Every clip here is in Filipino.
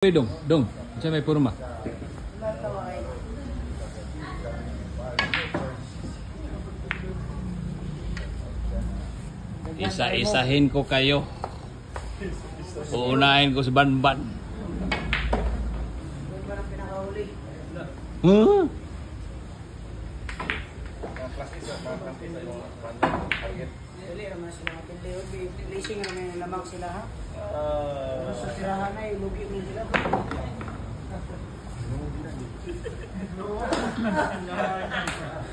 Dong, siya may purma. Isa-isahin ko kayo. Uunahin ko sa Banban. Huh? Dili naman sila matindi. Leasing naman yung lamang sila ha. Sa tirahan na lugi mo sila.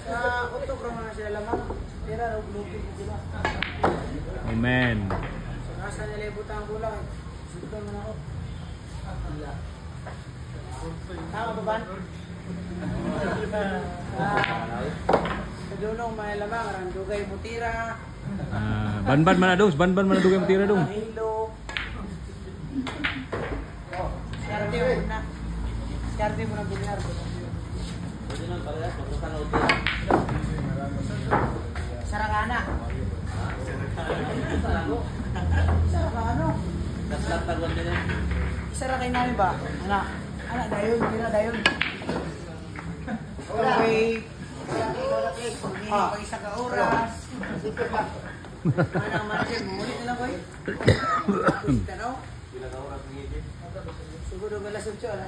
Sa utok naman sila lamang. Tira lugi mo sila. Amen. Nasa nila ibutang kulang. Sudan mo na ako. Tama ba ban? Sa dunong may lamang. Randugay mo tira. Banban mana dong, Banban mana dugay mo tira dong. Hilo. Skarte mo na. Skarte mo na bilyar. Sarangana. Sarangano. Sarangay namin ba? Anak. Anak, dayon. Kira dayon. Okay. Pag-isa ka oras. Manang margin, muli na lang ko eh. Siguro galas 8.